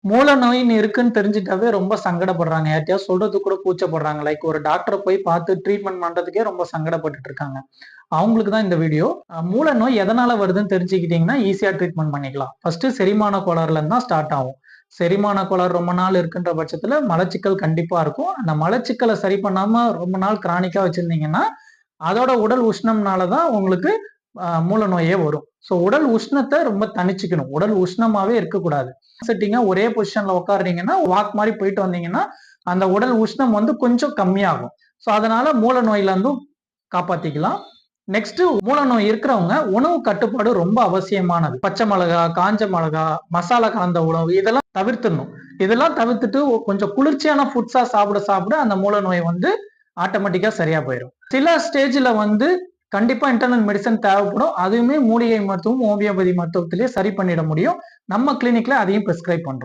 மூல நோயின்னு இருக்குன்னு தெரிஞ்சுட்டாவே ரொம்ப சங்கடப்படுறாங்க. யார்ட்டயாவது சொல்றதுக்கு கூட கூச்சப்படுறாங்க. லைக் ஒரு டாக்டர போய் பார்த்து ட்ரீட்மெண்ட் பண்றதுக்கே ரொம்ப சங்கடப்பட்டுட்டு இருக்காங்க. அவங்களுக்கு தான் இந்த வீடியோ. மூல நோய் எதனால வருதுன்னு தெரிஞ்சுக்கிட்டீங்கன்னா, ஈஸியா ட்ரீட்மெண்ட் பண்ணிக்கலாம். ஃபர்ஸ்ட் செரிமான கோளாறுல இருந்து தான் ஸ்டார்ட் ஆகும். செரிமான கோளாறு ரொம்ப நாள் இருக்குன்ற பட்சத்துல மலச்சிக்கல் கண்டிப்பா இருக்கும். அந்த மலச்சிக்கல சரி பண்ணாம ரொம்ப நாள் கிரானிக்கா வச்சிருந்தீங்கன்னா, அதோட உடல் உஷ்ணம்னால தான் உங்களுக்கு மூல நோயே வரும். ஸோ உடல் உஷ்ணத்த ரொம்ப தணிச்சுக்கணும். உடல் உஷ்ணமாவே இருக்கக்கூடாது. செட்டிங்கா ஒரே பொசிஷன்ல உட்காருறீங்கன்னா, வாக் மாரி போயிட்டு வந்தீங்கன்னா, அந்த உடல் உஷ்ணம் வந்து கொஞ்சம் கம்மியாகும். ஸோ அதனால மூல நோயில இருந்தும் காப்பாத்திக்கலாம். நெக்ஸ்ட் மூல நோய் இருக்கிறவங்க உணவு கட்டுப்பாடு ரொம்ப அவசியமானது. பச்சை மிளகா, காஞ்ச மிளகா, மசாலா கலந்த உணவு இதெல்லாம் தவிர்த்துடணும். இதெல்லாம் தவிர்த்துட்டு கொஞ்சம் குளிர்ச்சியான ஃபுட்ஸா சாப்பிட சாப்பிட அந்த மூல நோய் வந்து ஆட்டோமேட்டிக்கா சரியா போயிடும். சில ஸ்டேஜ்ல வந்து கண்டிப்பா இன்டர்னல் மெடிசன் தேவைப்படும். அதுவுமே மூலிகை மருத்துவம், ஹோமியோபதி மருத்துவத்திலேயே சரி பண்ணிட முடியும். நம்ம கிளினிக்ல அதையும் பிரிஸ்கிரைப் பண்றோம்.